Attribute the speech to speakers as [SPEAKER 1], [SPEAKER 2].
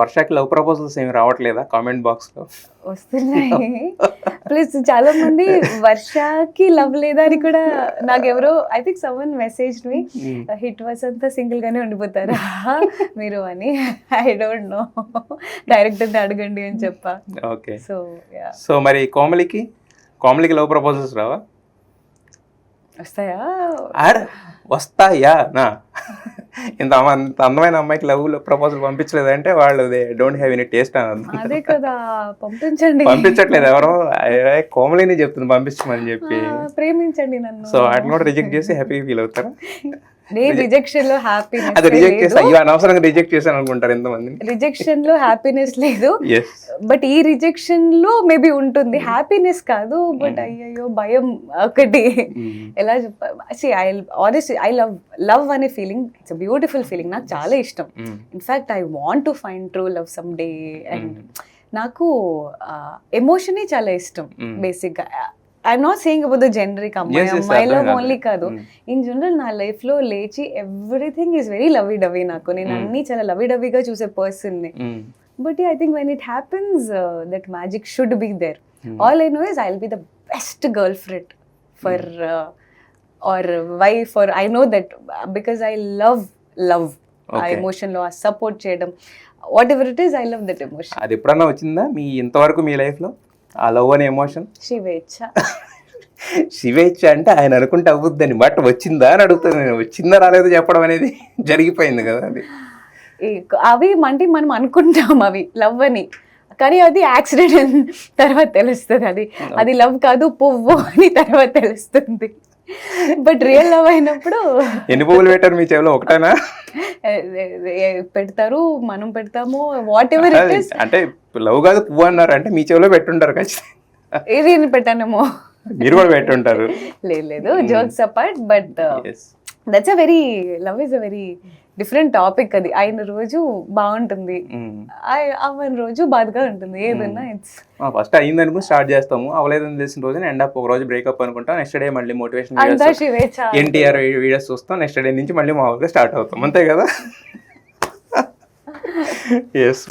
[SPEAKER 1] వర్షాకి love proposals ఏమి రావట్లేదా comment బాక్స్లో?
[SPEAKER 2] వస్తున్నాయి. ప్లస్ చాలా మంది వర్షకి లవ్ లేదా అని కూడా నాకెవరో I think someone message me hit Vasantha single గానే ఉండిపోతారా మీరు అని. ఐ డోంట్ నో, డైరెక్టర్ అడగండి అని చెప్పా.
[SPEAKER 1] ఓకే.
[SPEAKER 2] సో
[SPEAKER 1] సో మరి కోమలికి లవ్ ప్రపోజల్స్ రావా?
[SPEAKER 2] వస్తాయా?
[SPEAKER 1] వస్తాయా నా ఇంత అందమైన అమ్మాయికి లవ్ ప్రపోజల్ పంపించలేదంటే వాళ్ళు డోంట్ హ్యావ్ ఎనీ టేస్ట్ అని.
[SPEAKER 2] అదే కదా, పంపించండి.
[SPEAKER 1] పంపించట్లేదు ఎవరో, కోమలిని చెప్తుంది పంపించమని చెప్పి.
[SPEAKER 2] ప్రేమించండి నన్ను.
[SPEAKER 1] సో వాటిని కూడా రిజెక్ట్ చేసి హ్యాపీ ఫీల్ అవుతారా?
[SPEAKER 2] నేను రిజెక్షన్ లో హ్యాపీనెస్,
[SPEAKER 1] అది రిజెక్ట్ చేసి అయ్యో అనవసరంగా రిజెక్ట్ చేశాను అనుకుంటారు ఎంతమంది.
[SPEAKER 2] రిజెక్షన్ లో హ్యాపీనెస్ లేదు, బట్ ఈ రిజెక్షన్ లో మేబీ ఉంటుంది. హ్యాపీనెస్ కాదు, బట్ అయ్యో భయం ఒకటి. ఎలా చెప్పాలి, ఐ లవ్ అనే ఫీలింగ్, ఇట్స్ బ్యూటిఫుల్ ఫీలింగ్, నాకు చాలా ఇష్టం. In fact I want to find true love some day. And నాకు ఎమోషనే చాలా ఇష్టం బేసిక్ గా. I'm not saying about the generic అమ్మాయిలో ఓన్లీ కాదు, ఇన్ జనరల్ నా లైఫ్ లో లేచి everything is very lovey dovey. నాకు నేను అన్ని చాలా లవీ డవీగా చూసే పర్సన్ ని. But I think when it happens that magic should be there. All I know is I will be the best girlfriend for or wife, or I know that because I love ఆ emotion లో ఆ support చేయడం, whatever it is, I love that emotion.
[SPEAKER 1] అది ఎప్పుడన్నా వచ్చిందా మీ ఇంతవరకు మీ life లో ఆ లవ్ అనే ఎమోషన్? శివేచ్ఛ అంటే ఆయన అనుకుంటే అవ్వద్దని, బట్ వచ్చిందా అని అడుగుతాను నేను. వచ్చిందా రాలేదు చెప్పడం అనేది జరిగిపోయింది కదా. అది
[SPEAKER 2] అవి అంటే మనం అనుకుంటాం అవి లవ్ అని, కానీ అది యాక్సిడెంట్ తర్వాత తెలుస్తుంది. అది లవ్ కాదు పువ్వు అని తర్వాత తెలుస్తుంది. బట్ రియల్ లవ్ అయినప్పుడు
[SPEAKER 1] ఎన్ని పువ్వులు పెట్టారు మీ చెవిలో? ఒకటేనా?
[SPEAKER 2] పెడతారు, మనం పెడతాము, వాట్ ఎవర్ ఇట్ ఇస్.
[SPEAKER 1] అంటే లవ్ కాదు పువ్వు అన్నారు అంటే మీ చెవిలో పెట్టుంటారు ఖచ్చితంగా.
[SPEAKER 2] ఏది పెట్టానేమో,
[SPEAKER 1] మీరు కూడా పెట్టుంటారు.
[SPEAKER 2] లేదు, jokes apart, but that's a very, love is a very different topic. అది అయిన రోజు బాగుంటుంది, అవన్న రోజు బాధగా ఉంటుంది. ఏదన్నా ఇట్స్
[SPEAKER 1] ఫస్ట్ అయింది అనుకుని స్టార్ట్ చేస్తాము, అవలేదని తెలిసిన రోజు ఎండ్ అప్ ఒక రోజు బ్రేకప్ అనుకుంటాం, నెక్స్ట్ డే మళ్ళీ మోటివేషన్ ఎన్టీఆర్ వీడియోస్ చూస్తాం, నెక్స్ట్ డే నుంచి మళ్ళీ మామూలుగా స్టార్ట్ అవుతాం, అంతే కదా. ఎస్.